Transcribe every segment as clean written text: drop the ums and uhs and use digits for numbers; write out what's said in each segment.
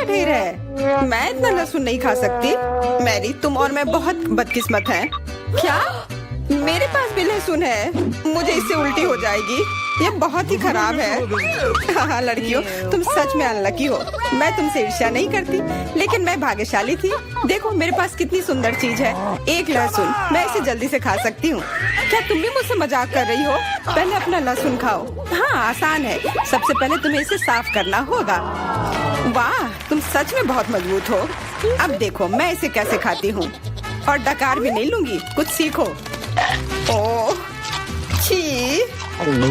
ढेर है। मैं इतना लहसुन नहीं खा सकती। मैरी, तुम और मैं बहुत बदकिस्मत हैं। क्या? मेरे पास भी लहसुन है। मुझे इससे उल्टी हो जाएगी। ये बहुत ही खराब है। हाँ लड़कियों, तुम सच में अनलकी हो। मैं तुमसे ईर्ष्या नहीं करती, लेकिन मैं भाग्यशाली थी। देखो मेरे पास कितनी सुंदर चीज है, एक लहसुन। मैं इसे जल्दी से खा सकती हूँ। क्या तुम भी मुझसे मजाक कर रही हो? पहले अपना लहसुन खाओ। हाँ आसान है। सबसे पहले तुम्हें इसे साफ करना होगा। वाह, तुम सच में बहुत मजबूत हो। अब देखो मैं इसे कैसे खाती हूँ, और डकार भी नहीं लूंगी। कुछ सीखो। ओह छी,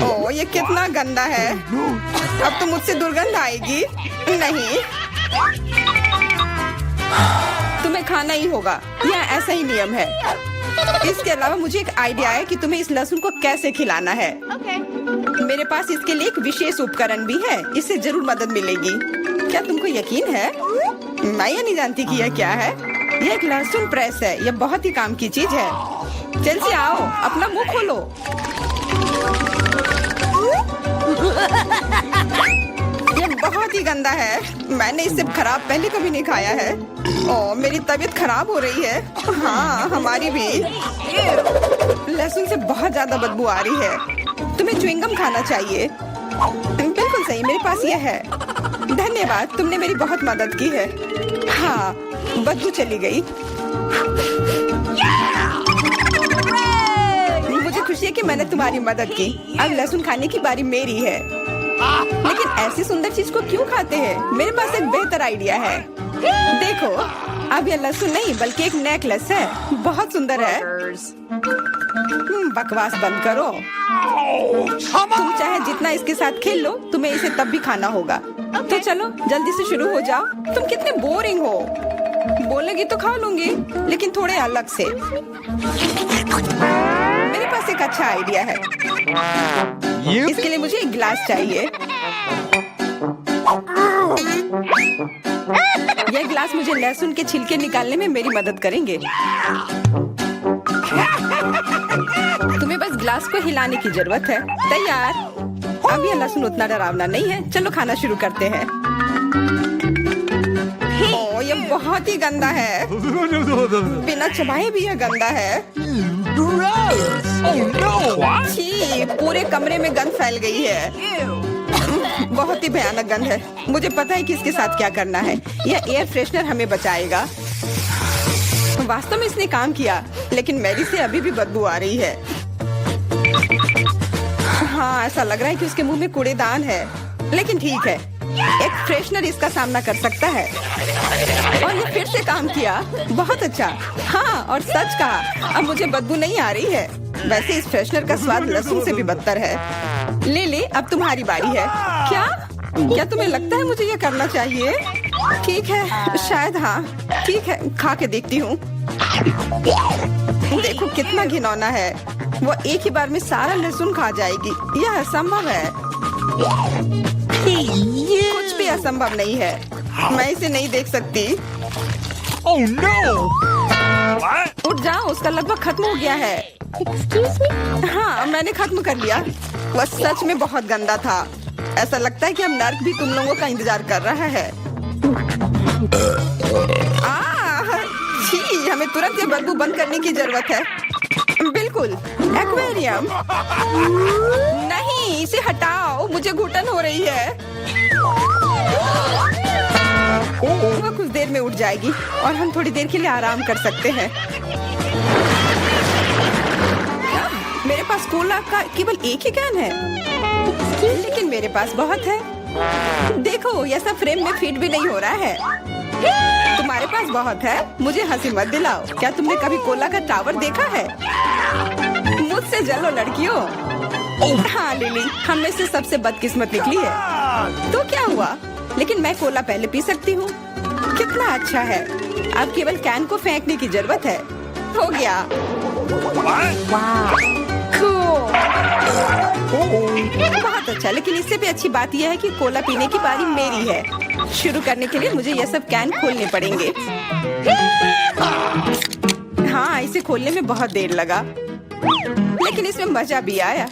ओह ये कितना गंदा है। अब तो मुझसे दुर्गंध आएगी। नहीं, तुम्हें खाना ही होगा। यह ऐसा ही नियम है। इसके अलावा मुझे एक आइडिया है कि तुम्हें इस लहसुन को कैसे खिलाना है। मेरे पास इसके लिए एक विशेष उपकरण भी है। इससे जरूर मदद मिलेगी। क्या तुमको यकीन है? मैं ये नहीं जानती कि यह क्या है। यह एक लहसुन प्रेस है। यह बहुत ही काम की चीज है। चेल्सी आओ, अपना मुंह खोलो। ये बहुत ही गंदा है। मैंने इससे खराब पहले कभी नहीं खाया है। ओह मेरी तबीयत खराब हो रही है। हाँ हमारी भी। लहसुन से बहुत ज्यादा बदबू आ रही है। तुम्हें च्युइंगम खाना चाहिए। बिल्कुल सही, मेरे पास यह है। धन्यवाद, तुमने मेरी बहुत मदद की है। हाँ बदबू चली गई। मुझे खुशी है कि मैंने तुम्हारी मदद की। अब लहसुन खाने की बारी मेरी है। लेकिन ऐसी सुंदर चीज को क्यों खाते हैं? मेरे पास एक बेहतर आइडिया है। देखो, अब यह लहसुन नहीं बल्कि एक नेकलेस है। बहुत सुंदर है। बकवास बंद करो। तुम चाहे जितना इसके साथ खेल लो, तुम्हें इसे तब भी खाना होगा। तो चलो जल्दी से शुरू हो जाओ। तुम कितने बोरिंग हो। बोलेगी तो खा लूंगी, लेकिन थोड़े अलग से। मेरे पास एक अच्छा आइडिया है। इसके लिए मुझे एक गिलास चाहिए। यह गिलास मुझे लहसुन के छिलके निकालने में मेरी मदद करेंगे। तुम्हें बस गिलास को हिलाने की जरूरत है। तैयार। अब यह लहसुन उतना डरावना नहीं है। चलो खाना शुरू करते हैं। ओह ये बहुत ही गंदा है। बिना चबाए भी यह गंदा है। छी, पूरे कमरे में गंध फैल गई है। बहुत ही भयानक गंध है। मुझे पता है कि इसके साथ क्या करना है। यह एयर फ्रेशनर हमें बचाएगा। वास्तव में इसने काम किया, लेकिन मैरी से अभी भी बदबू आ रही है। हाँ ऐसा लग रहा है कि उसके मुंह में कूड़ेदान है, लेकिन ठीक है, एक फ्रेशनर इसका सामना कर सकता है। और ये फिर से काम किया। बहुत अच्छा। हाँ और सच कहा, अब मुझे बदबू नहीं आ रही है। वैसे इस फ्रेशनर का स्वाद लहसुन से भी बदतर है। ले अब तुम्हारी बारी है। क्या तुम्हें लगता है मुझे ये करना चाहिए? ठीक है, शायद हाँ। ठीक है, खा के देखती हूँ। देखो कितना घिनौना है। वो एक ही बार में सारा लहसुन खा जाएगी। यह असंभव है। कुछ भी असंभव नहीं है। मैं इसे नहीं देख सकती। Oh no! उठ जाओ, उसका लगभग खत्म हो गया है। Excuse me? हाँ मैंने खत्म कर लिया। वह सच में बहुत गंदा था। ऐसा लगता है कि अब नर्क भी तुम लोगों का इंतजार कर रहा है। छी, हमें तुरंत ये बदबू बंद करने की जरूरत है। बिल्कुल, एक्वेरियम। नहीं, इसे हटाओ, मुझे घुटन हो रही है। वह कुछ देर में उठ जाएगी और हम थोड़ी देर के लिए आराम कर सकते हैं। मेरे पास कोला का केवल एक ही कैन है, लेकिन मेरे पास बहुत है। देखो यह सब फ्रेम में फिट भी नहीं हो रहा है। तुम्हारे पास बहुत है, मुझे हंसी मत दिलाओ। क्या तुमने कभी कोला का टावर देखा है? मुझसे जलो लड़कियों। हाँ लिली, हम में से सबसे बदकिस्मत निकली है। तो क्या हुआ? लेकिन मैं कोला पहले पी सकती हूँ। कितना अच्छा है। अब केवल कैन को फेंकने की जरूरत है। हो गया। बहुत अच्छा, लेकिन इससे भी अच्छी बात यह है कि कोला पीने की बारी मेरी है। शुरू करने के लिए मुझे यह सब कैन खोलने पड़ेंगे। हाँ इसे खोलने में बहुत देर लगा, लेकिन इसमें मजा भी आया।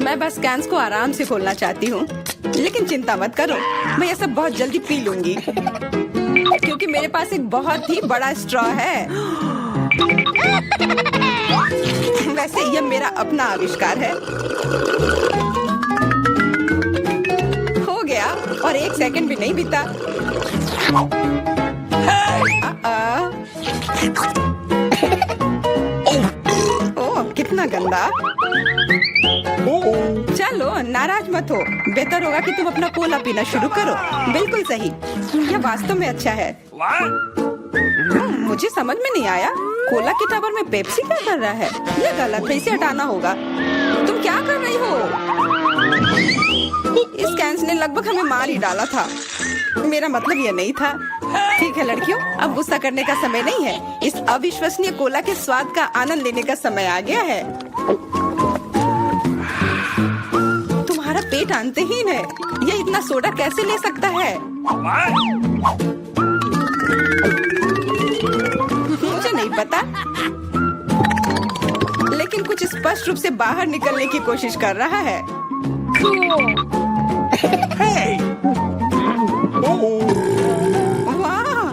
मैं बस कैन्स को आराम से खोलना चाहती हूँ। लेकिन चिंता मत करो, मैं ये सब बहुत जल्दी पी लूंगी क्योंकि मेरे पास एक बहुत ही बड़ा स्ट्रॉ है। वैसे यह मेरा अपना आविष्कार है। हो गया और 1 सेकंड भी नहीं बीता। ओह, कितना गंदा। चलो नाराज मत हो, बेहतर होगा कि तुम अपना कोला पीना शुरू करो। बिल्कुल सही, यह वास्तव में अच्छा है। मुझे समझ में नहीं आया, कोला के टावर में पेप्सी क्या कर रहा है? यह गलत है, इसे हटाना होगा। तुम क्या कर रही हो? इस कैंस ने लगभग हमें मार ही डाला था। मेरा मतलब यह नहीं था। ठीक है लड़कियों, अब गुस्सा करने का समय नहीं है। इस अविश्वसनीय कोला के स्वाद का आनंद लेने का समय आ गया है। तुम्हारा पेट अंतहीन है। यह इतना सोडा कैसे ले सकता है? मुझे नहीं पता, लेकिन कुछ स्पष्ट रूप से बाहर निकलने की कोशिश कर रहा है। Hey! वाह!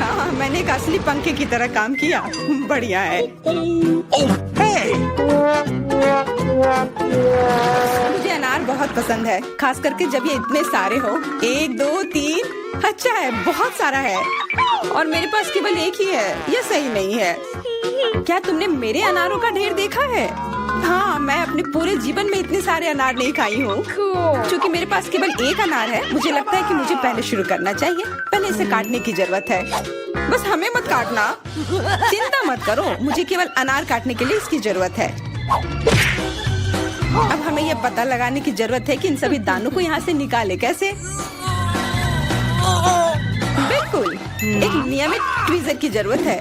हाँ, मैंने एक असली पंखे की तरह काम किया। बढ़िया है। Oh, hey! मुझे अनार बहुत पसंद है, खास करके जब ये इतने सारे हो। 1 2 3। अच्छा है, बहुत सारा है और मेरे पास केवल एक ही है। यह सही नहीं है। क्या तुमने मेरे अनारों का ढेर देखा है? हाँ, मैं अपने पूरे जीवन में इतने सारे अनार नहीं खाई हूँ। क्योंकि मेरे पास केवल एक अनार है, मुझे लगता है कि मुझे पहले शुरू करना चाहिए। पहले इसे काटने की जरूरत है। बस हमें मत काटना। चिंता मत करो, मुझे केवल अनार काटने के लिए इसकी जरूरत है। अब हमें यह पता लगाने की जरूरत है कि इन सभी दानों को यहाँ से निकाले कैसे। बिल्कुल, एक नियमित ट्वीजर की जरूरत है।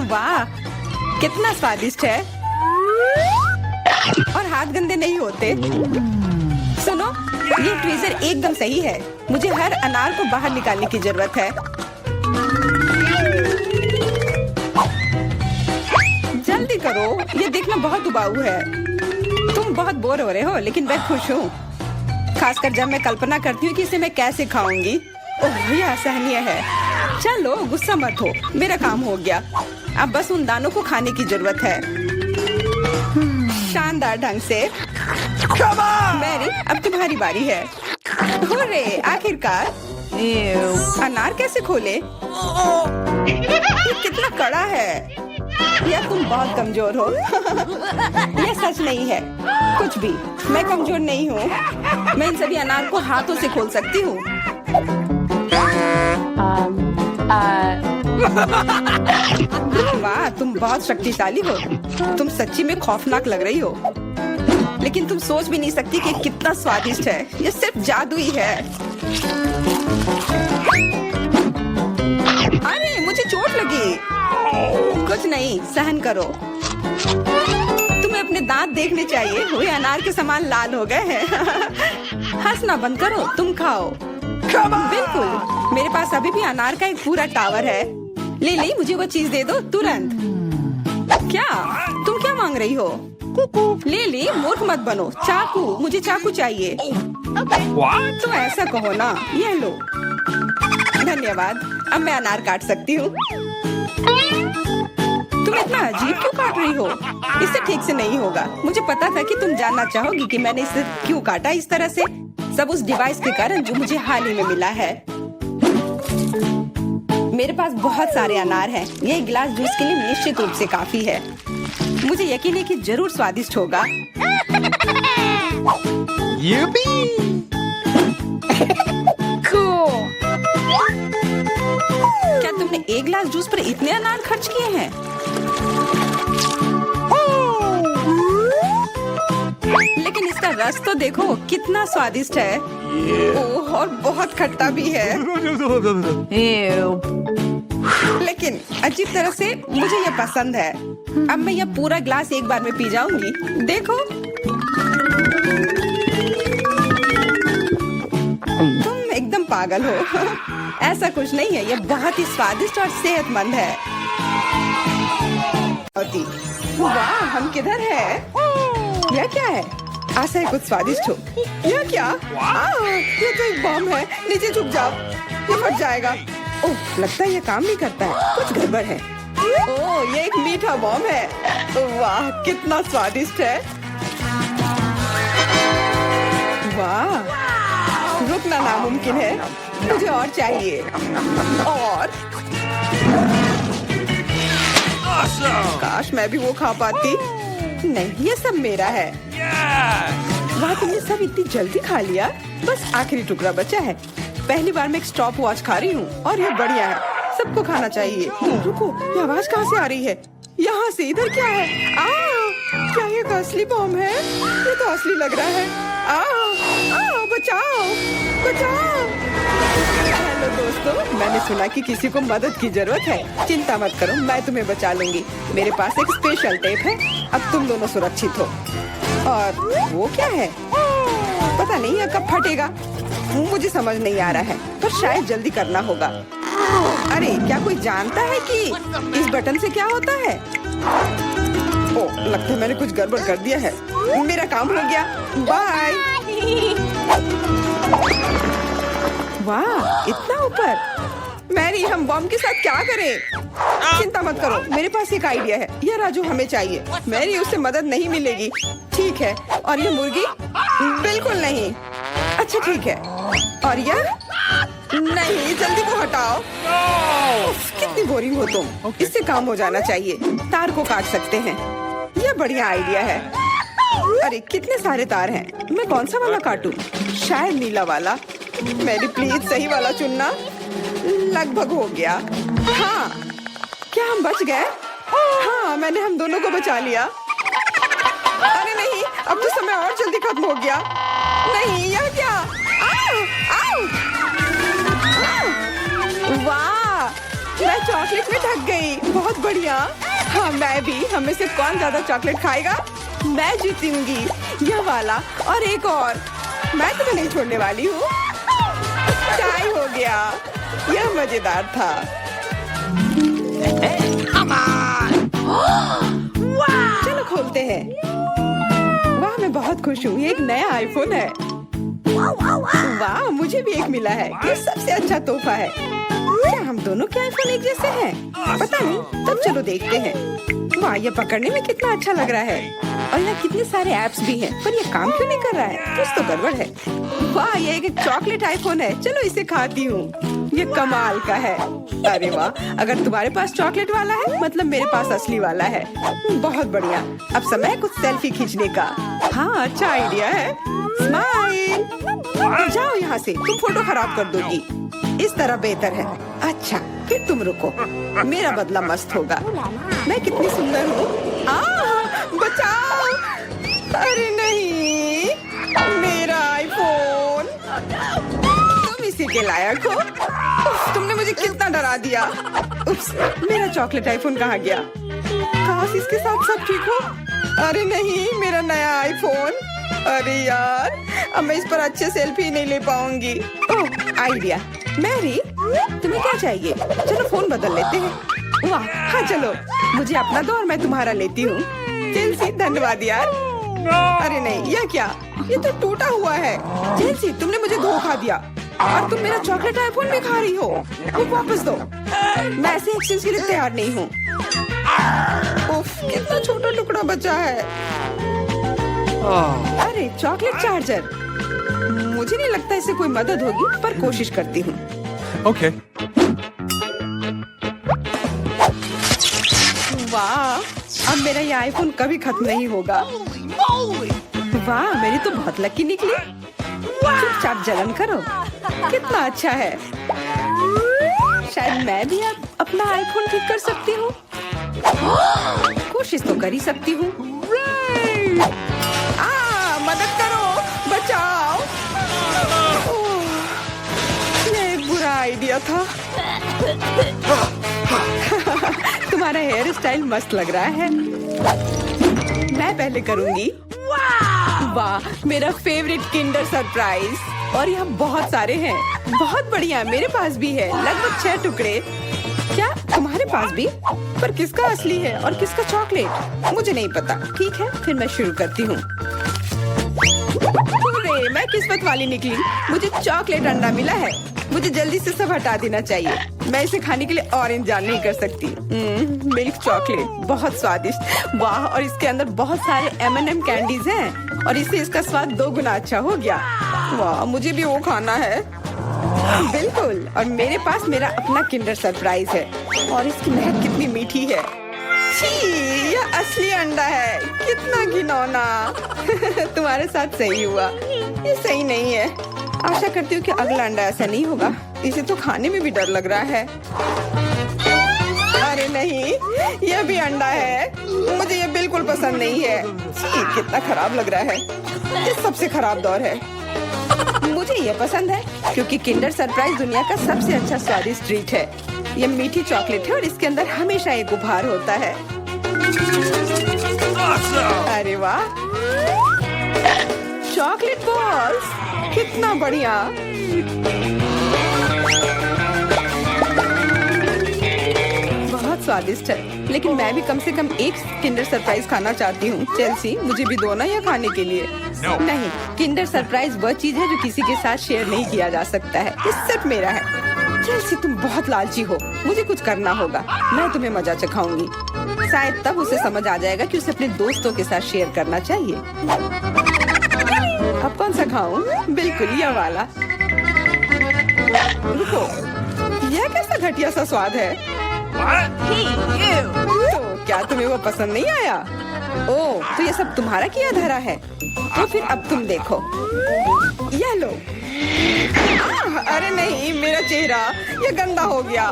वाह, कितना स्वादिष्ट है और हाथ गंदे नहीं होते। सुनो, ये ट्वीजर एकदम सही है। मुझे हर अनार को बाहर निकालने की जरूरत है। जल्दी करो, ये देखना बहुत उबाऊ है। तुम बहुत बोर हो रहे हो, लेकिन मैं खुश हूँ, खासकर जब मैं कल्पना करती हूँ कि इसे मैं कैसे खाऊंगी। ओह, यह असहनीय है। चलो गुस्सा मत हो, मेरा काम हो गया। अब बस उन दानों को खाने की जरूरत है, शानदार ढंग से। मैरी, अब तुम्हारी बारी है। हुर्रे, आखिरकार। अनार कैसे खोले? ये कितना कड़ा है। या तुम बहुत कमजोर हो। यह सच नहीं है कुछ भी। मैं कमजोर नहीं हूँ। मैं इन सभी अनार को हाथों से खोल सकती हूँ। वाह, तुम बहुत शक्तिशाली हो। तुम सच्ची में खौफनाक लग रही हो, लेकिन तुम सोच भी नहीं सकती कि कितना स्वादिष्ट है। ये सिर्फ जादू ही है। अरे, मुझे चोट लगी। कुछ नहीं, सहन करो। तुम्हें अपने दांत देखने चाहिए, वे अनार के समान लाल हो गए हैं। हंसना बंद करो, तुम खाओ। बिल्कुल, मेरे पास अभी भी अनार का एक पूरा टावर है। लिली, मुझे वो चीज दे दो तुरंत। क्या तुम क्या मांग रही हो? लिली, मूर्ख मत बनो। चाकू, मुझे चाकू चाहिए। What? तो ऐसा कहो ना। ये लो। धन्यवाद, अब मैं अनार काट सकती हूँ। तुम इतना अजीब क्यों काट रही हो? इससे ठीक से नहीं होगा। मुझे पता था कि तुम जानना चाहोगी कि मैंने इसे क्यों काटा इस तरह से। सब उस डिवाइस के कारण जो मुझे हाल ही में मिला है। मेरे पास बहुत सारे अनार हैं। ये एक गिलास जूस के लिए निश्चित रूप से काफी है। मुझे यकीन है कि जरूर स्वादिष्ट होगा। Yippee! क्या तुमने एक गिलास जूस पर इतने अनार खर्च किए हैं? लेकिन इसका रस तो देखो, कितना स्वादिष्ट है। ओह, और बहुत खट्टा भी है। लेकिन अजीब तरह से मुझे यह पसंद है। अब मैं यह पूरा ग्लास एक बार में पी जाऊंगी। देखो, तुम एकदम पागल हो। ऐसा कुछ नहीं है, यह बहुत ही स्वादिष्ट और सेहतमंद है। होती। वाह, हम किधर है? यह क्या है? आशा है कुछ स्वादिष्ट हो। यह क्या? ये तो एक बम है। नीचे झुक जाओ, ये फट जाएगा। ओह, लगता है ये काम नहीं करता है। कुछ गड़बड़ है। ओह, ये एक मीठा बम है। वाह, कितना स्वादिष्ट है। वाह, रुकना नामुमकिन है। मुझे और चाहिए। और Awesome! काश मैं भी वो खा पाती। नहीं, ये सब मेरा है। Yeah! वाह, तुमने सब इतनी जल्दी खा लिया। बस आखिरी टुकड़ा बचा है। पहली बार मैं एक स्टॉप वॉच खा रही हूँ और ये बढ़िया है। सबको खाना चाहिए। रुको, ये आवाज कहाँ से आ रही है? यहाँ से। इधर क्या है? क्या ये एक असली बम है? ये तो असली लग रहा है। बचाओ, बचाओ। हेलो दोस्तों, मैंने सुना कि किसी को मदद की जरूरत है। चिंता मत करो, मैं तुम्हें बचा लूंगी। मेरे पास एक स्पेशल टेप है। अब तुम दोनों सुरक्षित हो। और वो क्या है? पता नहीं ये कब फटेगा। मुझे समझ नहीं आ रहा है, पर शायद जल्दी करना होगा। अरे, क्या कोई जानता है कि इस बटन से क्या होता है? ओह, लगता है मैंने कुछ गड़बड़ कर दिया है। मेरा काम हो गया। बाय। वाह, इतना ऊपर। मैरी, हम बम के साथ क्या करें? चिंता मत करो, मेरे पास एक आइडिया है। यह राजू हमें चाहिए। मैरी, उससे मदद नहीं मिलेगी। ठीक है। और ये मुर्गी? बिल्कुल नहीं। अच्छा ठीक है। और यह? नहीं, जल्दी को हटाओ। उफ, कितनी बोरिंग हो तुम। इससे काम हो जाना चाहिए। तार को काट सकते हैं। यह बढ़िया आइडिया है। अरे, कितने सारे तार हैं। मैं कौन सा वाला काटूं? शायद नीला वाला। मेरी प्लीज सही वाला चुनना। लगभग हो गया। हाँ, क्या हम बच गए? हाँ, मैंने हम दोनों को बचा लिया। अरे नहीं, अब तो समय और जल्दी खत्म हो गया। नहीं, यह क्या? आओ, आओ। वाह, मैं चॉकलेट में ढक गई। बहुत बढ़िया। हाँ, मैं भी। हमें से कौन ज्यादा चॉकलेट खाएगा? मैं जीतूंगी। यह वाला और एक और। मैं तुम्हें नहीं छोड़ने वाली हूँ। टाई हो गया। यह मजेदार था। चलो खोलते हैं। वाह, मैं बहुत खुश हूँ। ये एक नया आईफोन है। वाह, मुझे भी एक मिला है। ये सबसे अच्छा तोहफा है। क्या हम दोनों के आईफोन एक जैसे हैं? पता नहीं, तब चलो देखते हैं। वाह, ये पकड़ने में कितना अच्छा लग रहा है। और यहाँ कितने सारे ऐप्स भी हैं, पर ये काम क्यों नहीं कर रहा है? कुछ तो गड़बड़ है। वाह, ये एक चॉकलेट आईफोन है। चलो इसे खाती हूँ। ये कमाल का है। अरे वाह, अगर तुम्हारे पास चॉकलेट वाला है, मतलब मेरे पास असली वाला है। बहुत बढ़िया। अब समय है कुछ सेल्फी खींचने का। हाँ, अच्छा आइडिया है। स्माइल। जाओ यहाँ से, तुम फोटो खराब कर दोगी। इस तरह बेहतर है। अच्छा, फिर तुम रुको। मेरा बदला मस्त होगा। मैं कितनी सुंदर हूँ। बचाओ। अरे नहीं, मेरा आईफोन। तुम इसी के लायक हो। उफ, तुमने मुझे कितना डरा दिया। उप्स, मेरा चॉकलेट आईफोन कहाँ गया? काश इसके साथ सब ठीक हो। अरे नहीं, मेरा नया आईफोन। अरे यार, अब मैं इस पर अच्छे सेल्फी नहीं ले पाऊंगी। ओह, आइडिया। मैरी, तुम्हें क्या चाहिए? चलो फोन बदल लेते हैं। वाह, हाँ चलो। मुझे अपना दो और मैं तुम्हारा लेती हूँ। चेल्सी, धन्यवाद यार। अरे नहीं, यह क्या? ये तो टूटा हुआ है। चेल्सी, तुमने मुझे धोखा दिया और तुम मेरा चॉकलेट आईफोन भी खा रही हो। वो वापस दो। मैं ऐसे एक्सचेंज के लिए तैयार नहीं हूँ। उफ, कितना छोटा टुकड़ा बचा है। अरे, चॉकलेट चार्जर। मुझे नहीं लगता इससे कोई मदद होगी, पर कोशिश करती हूँ। Okay. वाह, अब मेरा ये आईफोन कभी खत्म नहीं होगा। वाह, मेरी तो बहुत लकी निकली। चुपचाप जलन करो। कितना अच्छा है। शायद मैं भी अब अपना आईफोन ठीक कर सकती हूँ। कोशिश तो कर ही सकती हूँ। मदद करो, बचाओ। ये एक बुरा आइडिया था। तुम्हारा हेयर स्टाइल मस्त लग रहा है। मैं पहले करूंगी। वाह, मेरा फेवरेट किंडर सरप्राइज। और यहाँ बहुत सारे हैं। बहुत बढ़िया, मेरे पास भी है। लगभग 6 टुकड़े। क्या तुम्हारे पास भी, पर किसका असली है और किसका चॉकलेट मुझे नहीं पता। ठीक है, फिर मैं शुरू करती हूँ। अरे, मैं किस्मत वाली निकली, मुझे चॉकलेट अंडा मिला है। मुझे जल्दी से सब हटा देना चाहिए। मैं इसे खाने के लिए और इंतजार नहीं कर सकती। मिल्क चॉकलेट बहुत स्वादिष्ट, वाह। और इसके अंदर बहुत सारे M&M कैंडीज हैं और इससे इसका स्वाद 2 गुना अच्छा हो गया। वाह, मुझे भी वो खाना है। बिल्कुल, और मेरे पास मेरा अपना किंडर सरप्राइज है और इसकी महक कितनी मीठी है। छी, यह असली अंडा है, कितना घिनौना। तुम्हारे साथ सही हुआ, ये सही नहीं है। आशा करती हूँ कि अगला अंडा ऐसा नहीं होगा। इसे तो खाने में भी डर लग रहा है। अरे नहीं, यह भी अंडा है। मुझे ये बिल्कुल पसंद नहीं है। छी, कितना खराब लग रहा है। ये सबसे खराब दौर है। मुझे ये पसंद है क्योंकि किंडर सरप्राइज दुनिया का सबसे अच्छा स्वादिष्ट ट्रीट है। ये मीठी चॉकलेट है और इसके अंदर हमेशा एक उपहार होता है। Awesome! अरे वाह, चॉकलेट बॉल्स, कितना बढ़िया। बहुत स्वादिष्ट है, लेकिन मैं भी कम से कम एक किंडर सरप्राइज खाना चाहती हूँ। चेल्सी, मुझे भी दो ना यह खाने के लिए। No. नहीं, किंडर सरप्राइज वह चीज है जो किसी के साथ शेयर नहीं किया जा सकता है। ये सिर्फ मेरा है। चेल्सी, तुम बहुत लालची हो। मुझे कुछ करना होगा। मैं तुम्हें मजा चखाऊंगी। शायद तब उसे समझ आ जाएगा कि उसे अपने दोस्तों के साथ शेयर करना चाहिए। अब कौन सा खाऊं? बिल्कुल यह वाला। रुको, यह कैसा घटिया सा स्वाद है। What? तो क्या तुम्हें वो पसंद नहीं आया? ओह, तो ये सब तुम्हारा किया धरा है। तो फिर अब तुम देखो, यह लो। अरे नहीं, मेरा चेहरा ये गंदा हो गया।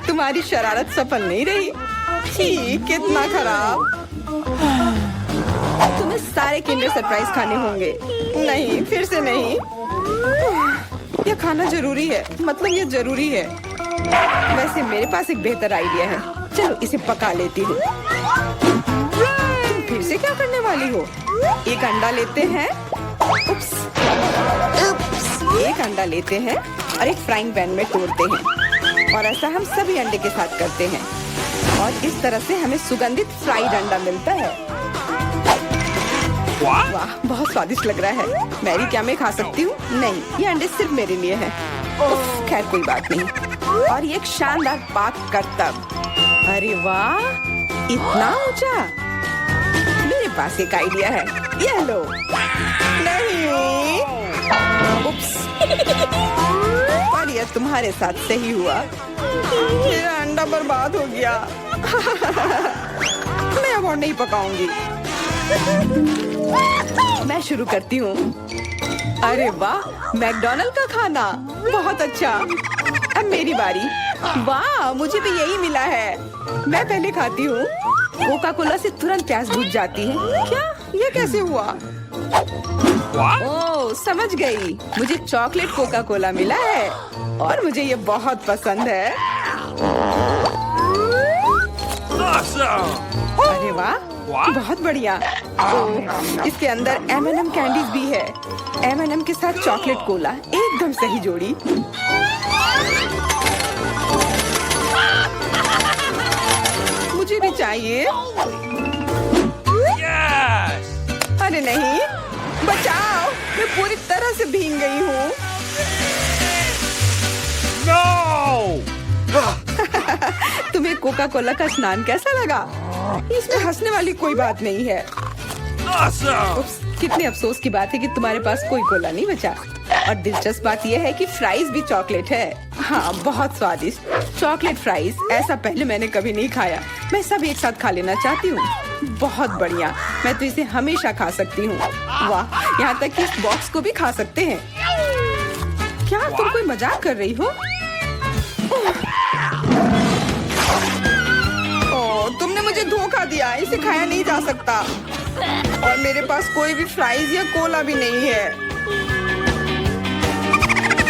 तुम्हारी शरारत सफल नहीं रही। छी, कितना खराब। तुम्हें सारे किंडर सरप्राइज खाने होंगे। नहीं, फिर से नहीं। यह खाना जरूरी है, मतलब ये जरूरी है। वैसे मेरे पास एक बेहतर आइडिया है। चलो इसे पका लेती हूँ। तुम फिर से क्या करने वाली हो? एक अंडा लेते हैं। उप्स। एक अंडा लेते हैं और एक फ्राइंग पैन में तोड़ते हैं और ऐसा हम सभी अंडे के साथ करते हैं और इस तरह से हमें सुगंधित फ्राइड अंडा मिलता है। What? वाह, बहुत स्वादिष्ट लग रहा है। मैरी, क्या मैं खा सकती हूँ? नहीं, ये अंडे सिर्फ मेरे लिए हैं। उफ, खैर कोई बात नहीं। और ये एक शानदार पाक करतब। अरे वाह, इतना ऊंचा। मेरे पास एक आइडिया है। ये लो। नहीं। उप्स। पर यह तुम्हारे साथ सही हुआ। मेरा अंडा बर्बाद हो गया। मैं अब और नहीं पकाऊंगी। मैं शुरू करती हूँ। अरे वाह, मैकडॉनल्ड का खाना, बहुत अच्छा। अब मेरी बारी। वाह, मुझे भी यही मिला है। मैं पहले खाती हूँ। कोका कोला से तुरंत प्यास बुझ जाती है। क्या? ये कैसे हुआ? What? ओह, समझ गई। मुझे चॉकलेट कोका कोला मिला है और मुझे ये बहुत पसंद है। Awesome! अरे वाह, What? बहुत बढ़िया। ओह, इसके अंदर M&M कैंडीज भी है। M&M के साथ चॉकलेट कोला, एकदम सही जोड़ी। मुझे भी चाहिए। Yes! अरे नहीं, बचाओ, मैं पूरी तरह से भीग गई हूँ। No! तुम्हें कोका कोला का स्नान कैसा लगा? इसमें हंसने वाली कोई बात नहीं है। Awesome! उप्स, कितने अफसोस की बात है कि तुम्हारे पास कोई कोला नहीं बचा। और दिलचस्प बात यह है कि फ्राइज भी चॉकलेट है। हाँ, बहुत स्वादिष्ट चॉकलेट फ्राइज। ऐसा पहले मैंने कभी नहीं खाया। मैं सब एक साथ खा लेना चाहती हूँ। बहुत बढ़िया, मैं तो इसे हमेशा खा सकती हूँ। वाह, यहाँ तक कि इस बॉक्स को भी खा सकते हैं। क्या तुम कोई मजाक कर रही हो? ओह, तुमने मुझे धोखा दिया। इसे खाया नहीं जा सकता और मेरे पास कोई भी फ्राइज या कोला भी नहीं है।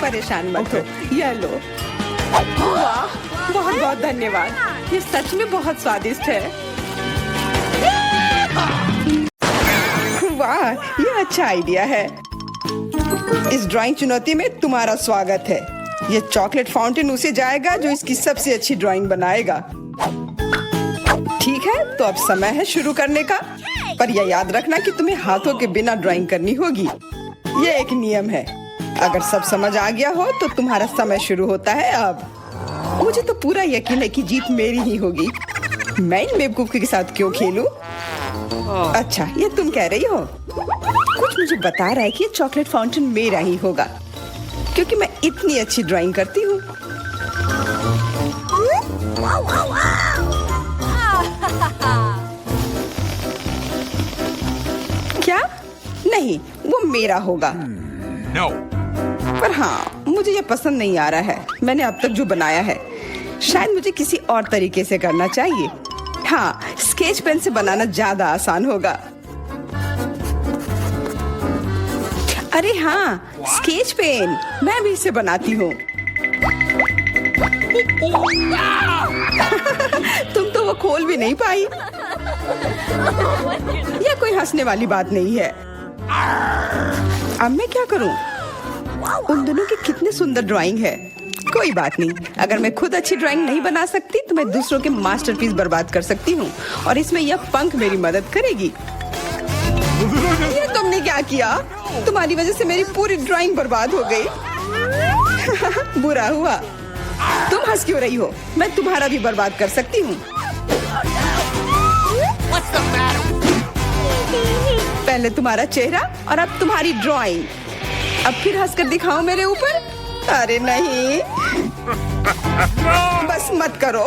परेशान मत हो, यह लो। वाह, बहुत बहुत धन्यवाद। ये सच में बहुत स्वादिष्ट है। वाह, ये अच्छा आइडिया है। इस ड्राइंग चुनौती में तुम्हारा स्वागत है। ये चॉकलेट फाउंटेन उसे जाएगा जो इसकी सबसे अच्छी ड्राइंग बनाएगा। ठीक है, तो अब समय है शुरू करने का। पर यह याद रखना कि तुम्हें हाथों के बिना ड्राइंग करनी होगी। ये एक नियम है। अगर सब समझ आ गया हो तो तुम्हारा समय शुरू होता है अब। मुझे तो पूरा यकीन है कि जीत मेरी ही होगी। मैं इन बेवकूफ के साथ क्यों खेलूं? अच्छा, ये तुम कह रही हो? कुछ मुझे बता रहा है कि ये चॉकलेट फाउंटेन मेरा ही होगा, क्योंकि मैं इतनी अच्छी ड्राइंग करती हूँ। क्या? नहीं, वो मेरा होगा। No. पर हाँ, मुझे ये पसंद नहीं आ रहा है मैंने अब तक जो बनाया है। शायद मुझे किसी और तरीके से करना चाहिए। हाँ, स्केच पेन से बनाना ज्यादा आसान होगा। अरे हाँ, स्केच पेन, मैं भी इसे बनाती हूँ। तुम तो वो खोल भी नहीं पाई। यह कोई हंसने वाली बात नहीं है। अब मैं क्या करूँ? उन दोनों की कितनी सुंदर ड्राइंग है। कोई बात नहीं, अगर मैं खुद अच्छी ड्राइंग नहीं बना सकती तो मैं दूसरों के मास्टरपीस बर्बाद कर सकती हूँ, और इसमें यह पंख मेरी मदद करेगी। ये तुमने क्या किया? तुम्हारी वजह से मेरी पूरी ड्राइंग बर्बाद हो गई। बुरा हुआ। तुम हंस क्यों रही हो? मैं तुम्हारा भी बर्बाद कर सकती हूँ। पहले तुम्हारा चेहरा और अब तुम्हारी ड्राइंग। अब फिर हंसकर दिखाओ मेरे ऊपर। अरे नहीं, बस मत करो।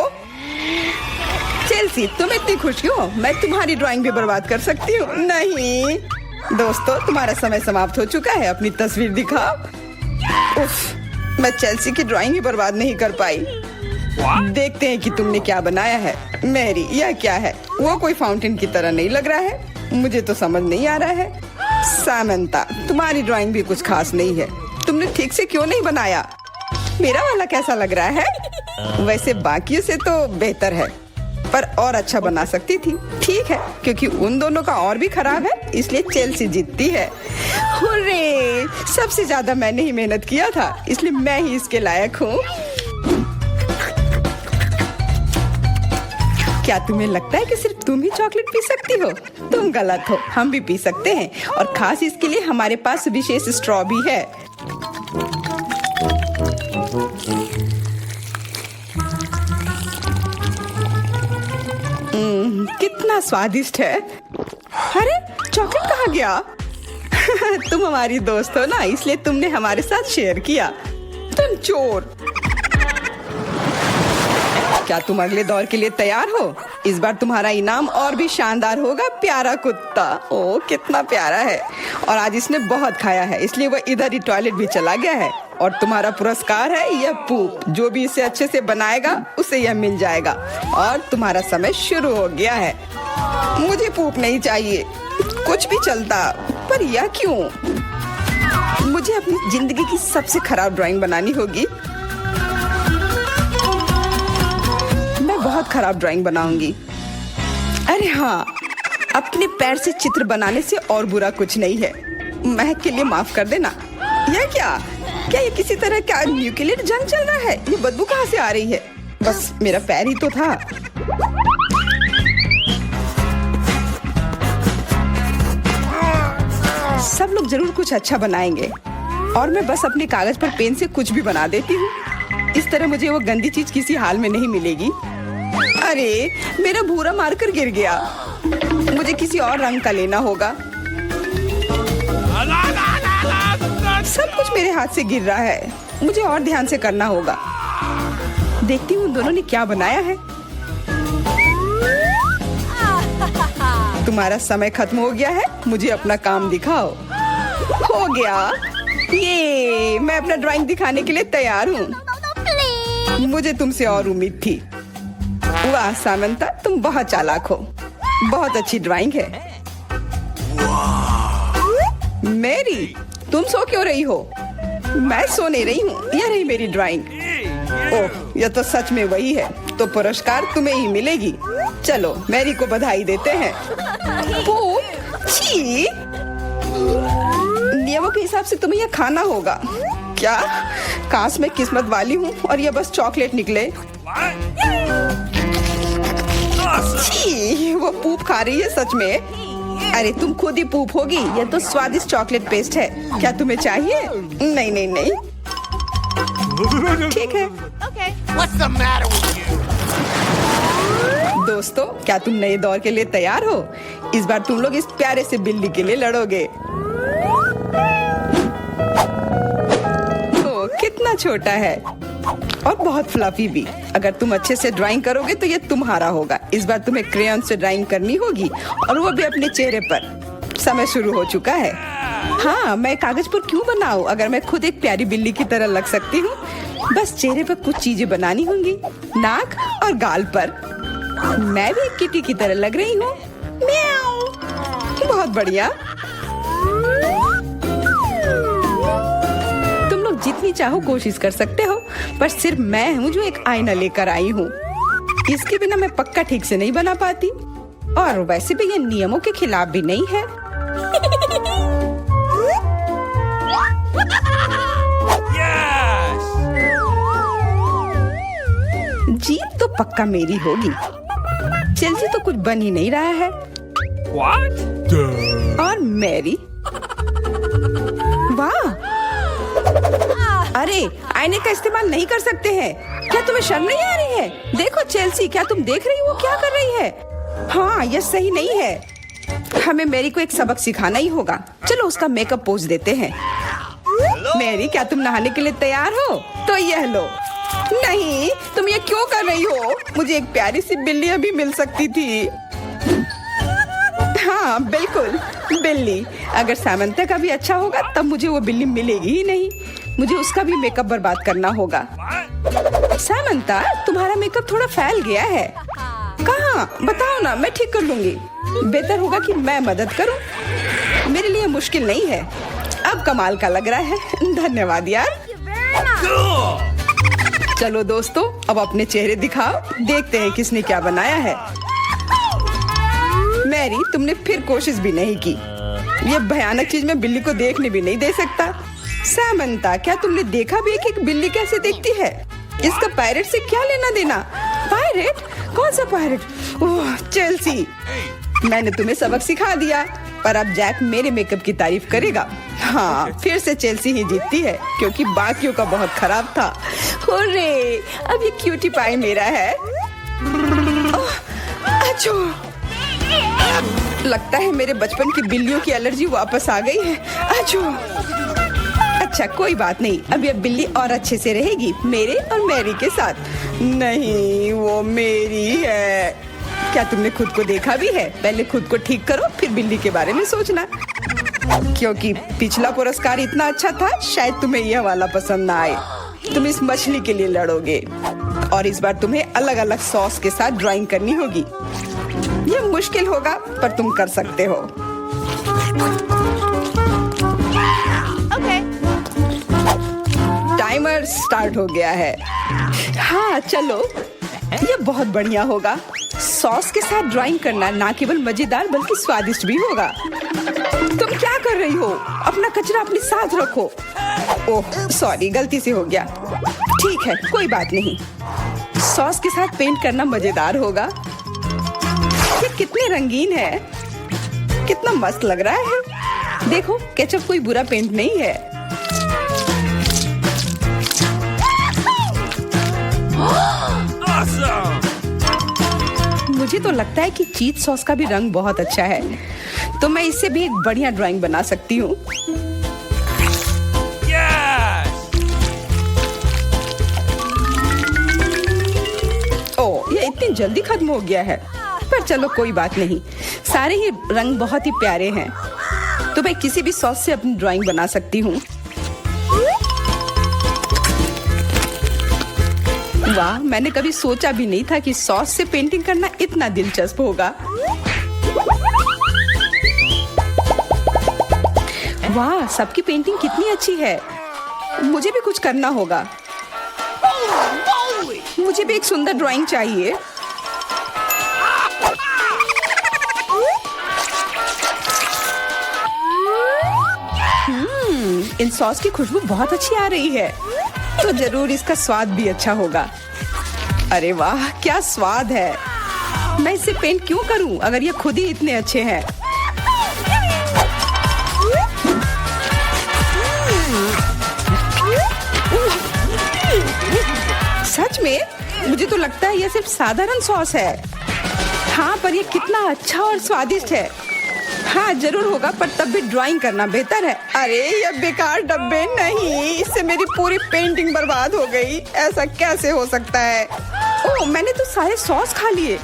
चेल्सी, तुम इतनी खुश हो? मैं तुम्हारी ड्राइंग भी बर्बाद कर सकती हूँ। नहीं दोस्तों, तुम्हारा समय समाप्त हो चुका है। अपनी तस्वीर दिखाओ। उफ, मैं चेल्सी की ड्राइंग ही बर्बाद नहीं कर पाई। देखते हैं कि तुमने क्या बनाया है। मैरी, यह क्या है? वो कोई फाउंटेन की तरह नहीं लग रहा है। मुझे तो समझ नहीं आ रहा है। सामंता, तुम्हारी ड्राइंग भी कुछ खास नहीं है। तुमने ठीक से क्यों नहीं बनाया? मेरा वाला कैसा लग रहा है? वैसे बाकियों से तो बेहतर है, पर और अच्छा बना सकती थी। ठीक है, क्योंकि उन दोनों का और भी खराब है, इसलिए चेल्सी जीतती है। हुर्रे! सबसे ज्यादा मैंने ही मेहनत किया था, इसलिए मैं ही इसके लायक हूँ। क्या तुम्हें लगता है कि सिर्फ तुम ही चॉकलेट पी सकती हो? तुम गलत हो, हम भी पी सकते हैं, और खास इसके लिए हमारे पास विशेष स्ट्रॉ भी है। कितना स्वादिष्ट है। अरे, चॉकलेट कहाँ गया? तुम हमारी दोस्त हो ना, इसलिए तुमने हमारे साथ शेयर किया। तुम चोर। क्या तुम अगले दौर के लिए तैयार हो? इस बार तुम्हारा इनाम और भी शानदार होगा, प्यारा कुत्ता। ओ, कितना प्यारा है। और आज इसने बहुत खाया है, इसलिए वह इधर ही टॉयलेट भी चला गया है। और तुम्हारा पुरस्कार है यह पूप। जो भी इसे अच्छे से बनाएगा उसे यह मिल जाएगा। और तुम्हारा समय शुरू हो गया है। मुझे पूप नहीं चाहिए, कुछ भी चलता, पर यह क्यों? मुझे अपनी जिंदगी की सबसे खराब ड्राइंग बनानी होगी। बहुत खराब ड्राइंग बनाऊंगी। अरे हाँ, अपने पैर से चित्र बनाने से और बुरा कुछ नहीं है। महक के लिए माफ कर देना। यह क्या ये किसी तरह का न्यूक्लियर जंग चल रहा है? ये बदबू कहाँ से आ रही है? बस मेरा पैर ही तो था। सब लोग जरूर कुछ अच्छा बनाएंगे, और मैं बस अपने कागज पर पेन से कुछ भी बना देती हूँ। इस तरह मुझे वो गंदी चीज किसी हाल में नहीं मिलेगी। अरे, मेरा भूरा मार्कर गिर गया। मुझे किसी और रंग का लेना होगा। सब कुछ मेरे हाथ से गिर रहा है। मुझे और ध्यान से करना होगा। देखती हूँ दोनों ने क्या बनाया है। तुम्हारा समय खत्म हो गया है, मुझे अपना काम दिखाओ। हो गया। ये मैं अपना ड्राइंग दिखाने के लिए तैयार हूँ। मुझे तुमसे और उम्मीद थी। वाह सामंता, तुम बहुत चालाक हो। बहुत अच्छी ड्राइंग है। मैरी, तुम सो क्यों रही हो? मैं सो नहीं रही हूँ, यह रही मेरी ड्राइंग। ओह, यह तो सच में वही है। तो पुरस्कार तुम्हें ही मिलेगी। चलो, मैरी को बधाई देते हैं। छी! नियमों के हिसाब से तुम्हें यह खाना होगा। क्या? काश मैं किस्मत वाली हूँ और ये बस चॉकलेट निकले। What? Awesome! छी, वो पूप खा रही है सच में। अरे तुम खुद ही पूप होगी। ये तो स्वादिष्ट चॉकलेट पेस्ट है। क्या तुम्हें चाहिए? नहीं नहीं नहीं, ठीक है। Okay. What's the matter with you? दोस्तों, क्या तुम नए दौर के लिए तैयार हो? इस बार तुम लोग इस प्यारे से बिल्ली के लिए लड़ोगे। ओ, कितना छोटा है और बहुत फ्लफी भी। अगर तुम अच्छे से ड्राइंग करोगे तो ये तुम्हारा होगा। इस बार तुम्हें क्रेयॉन से ड्राइंग करनी होगी और वो भी अपने चेहरे पर। समय शुरू हो चुका है। हाँ, मैं कागज पर क्यों बनाऊं अगर मैं खुद एक प्यारी बिल्ली की तरह लग सकती हूँ। बस चेहरे पर कुछ चीजें बनानी होंगी, नाक और गाल पर। मैं भी एक किटी की तरह लग रही हूँ। म्याऊ। बहुत बढ़िया। तुम लोग जितनी चाहो कोशिश कर सकते हो, पर सिर्फ मैं हूँ जो एक आईना लेकर आई हूँ। इसके बिना मैं पक्का ठीक से नहीं बना पाती, और वैसे भी ये नियमों के खिलाफ भी नहीं है। Yes! जीत तो पक्का मेरी होगी। चेल्सी तो कुछ बन ही नहीं रहा है। What? और मैरी, वाह! अरे, आईने का इस्तेमाल नहीं कर सकते हैं। क्या तुम्हें शर्म नहीं आ रही है? देखो चेल्सी, क्या तुम देख रही हो वो क्या कर रही है? हाँ, यह सही नहीं है। हमें मैरी को एक सबक सिखाना ही होगा। चलो उसका मेकअप पोज देते हैं। मैरी, क्या तुम नहाने के लिए तैयार हो? तो यह लो। नहीं, तुम ये क्यों कर रही हो? मुझे एक प्यारी सी बिल्ली अभी मिल सकती थी। हाँ बिल्कुल, बिल्ली। अगर सामंता का भी अच्छा होगा तब मुझे वो बिल्ली मिलेगी ही नहीं। मुझे उसका भी मेकअप बर्बाद करना होगा। सामंता, तुम्हारा मेकअप थोड़ा फैल गया है। कहाँ? बताओ ना, मैं ठीक कर लूंगी। बेहतर होगा कि मैं मदद करूं। मेरे लिए मुश्किल नहीं है। अब कमाल का लग रहा है। धन्यवाद यार। Cool! चलो दोस्तों, अब अपने चेहरे दिखाओ। देखते हैं किसने क्या बनाया है। मैरी, तुमने फिर कोशिश भी नहीं की। ये भयानक चीज मैं बिल्ली को देखने भी नहीं दे सकता। सामंता, क्या तुमने देखा भी है कि एक बिल्ली कैसे दिखती है? इसका पायरेट से क्या लेना देना? पायरेट? कौन सा पायरेट? ओह, चेल्सी, मैंने तुम्हें सबक सिखा दिया, पर अब जैक मेरे मेकअप की तारीफ करेगा। हाँ, फिर से चेल्सी ही जीतती है क्योंकि बाकियों का बहुत खराब था। हुर्रे, अब ये क्यूटी पाई मेरा है। ओह, अच्छो, लगता है मेरे बचपन की बिल्लियों की एलर्जी वापस आ गई है। अच्छो। अच्छा, कोई बात नहीं, अब ये बिल्ली और अच्छे से रहेगी मेरे और मैरी के साथ। नहीं, वो मेरी है। क्या तुमने खुद को देखा भी है? पहले खुद को ठीक करो, फिर बिल्ली के बारे में सोचना। क्योंकि पिछला पुरस्कार इतना अच्छा था, शायद तुम्हें यह वाला पसंद ना आए। तुम इस मछली के लिए लड़ोगे और इस बार तुम्हें अलग अलग सॉस के साथ ड्राइंग करनी होगी। यह मुश्किल होगा, पर तुम कर सकते हो। Okay. टाइमर स्टार्ट हो गया है। हाँ चलो, ये बहुत बढ़िया होगा। सॉस के साथ ड्राइंग करना ना केवल मजेदार बल्कि स्वादिष्ट भी होगा। तुम क्या कर रही हो? अपना कचरा अपने साथ रखो। ओह सॉरी, गलती से हो गया। ठीक है, कोई बात नहीं। सॉस के साथ पेंट करना मजेदार होगा। ये कितने रंगीन है, कितना मस्त लग रहा है। देखो, केचप कोई बुरा पेंट नहीं है। Awesome! मुझे तो लगता है कि चीज सॉस का भी रंग बहुत अच्छा है, तो मैं इससे भी एक बढ़िया ड्राइंग बना सकती हूँ। Yes! ओह, ये इतनी जल्दी खत्म हो गया है। पर चलो कोई बात नहीं, सारे ही रंग बहुत ही प्यारे हैं, तो मैं किसी भी सॉस से अपनी ड्राइंग बना सकती हूँ। वाह, मैंने कभी सोचा भी नहीं था कि सॉस से पेंटिंग करना इतना दिलचस्प होगा। वाह, सबकी पेंटिंग कितनी अच्छी है। मुझे भी कुछ करना होगा। मुझे भी एक सुंदर ड्राइंग चाहिए। इन सॉस की खुशबू बहुत अच्छी आ रही है, तो जरूर इसका स्वाद भी अच्छा होगा। अरे वाह, क्या स्वाद है। मैं इसे पेंट क्यों करूं अगर ये खुद ही इतने अच्छे हैं। सच में मुझे तो लगता है ये सिर्फ साधारण सॉस है। हाँ, पर ये कितना अच्छा और स्वादिष्ट है। हाँ जरूर होगा, पर तब भी ड्राइंग करना बेहतर है। अरे ये बेकार डब्बे नहीं, इससे मेरी पूरी पेंटिंग बर्बाद हो गई। ऐसा कैसे हो सकता है। ओह, मैंने तो सारे सॉस खा लिए।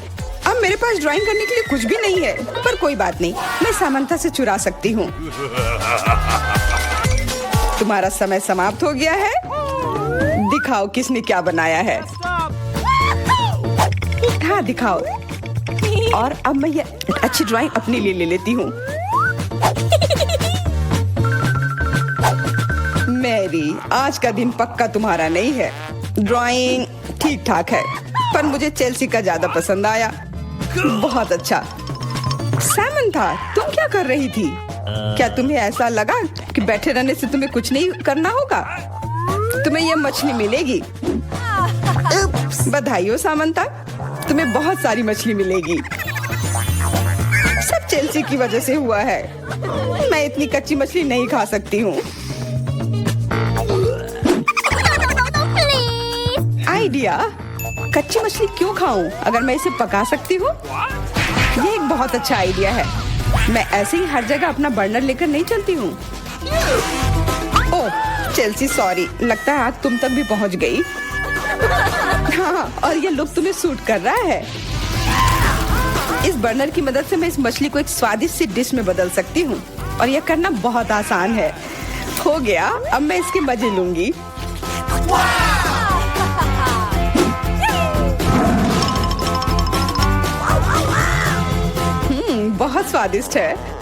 अब मेरे पास ड्राइंग करने के लिए कुछ भी नहीं है, पर कोई बात नहीं, मैं सामंथा से चुरा सकती हूँ। तुम्हारा समय समाप्त हो गया है। दिखाओ किसने क्या बनाया है। हाँ दिखाओ। और अब मैं ये अच्छी ड्राइंग अपने लिए ले लेती हूँ। मैरी, आज का दिन पक्का तुम्हारा नहीं है। ड्राइंग ठीक ठाक है, पर मुझे चेल्सी का ज्यादा पसंद आया। बहुत अच्छा। सामंथा, तुम क्या कर रही थी? क्या तुम्हें ऐसा लगा कि बैठे रहने से तुम्हें कुछ नहीं करना होगा? तुम्हें ये मछली मिलेगी। बधाई हो सामंथा, तुम्हें बहुत सारी मछली मिलेगी। सब चेल्सी की वजह से हुआ है। मैं इतनी कच्ची मछली नहीं खा सकती हूँ। आइडिया, कच्ची मछली क्यों खाऊं अगर मैं इसे पका सकती हूँ? ये एक बहुत अच्छा आइडिया है। मैं ऐसे ही हर जगह अपना बर्नर लेकर नहीं चलती हूँ। ओह चेल्सी, सॉरी, लगता है आग तुम तक भी पहुँच गई। हाँ, और ये लुक तुम्हें सूट कर रहा है। इस बर्नर की मदद से मैं इस मछली को एक स्वादिष्ट सी डिश में बदल सकती हूँ, और यह करना बहुत आसान है। हो गया, अब मैं इसके मजे लूंगी। बहुत स्वादिष्ट है।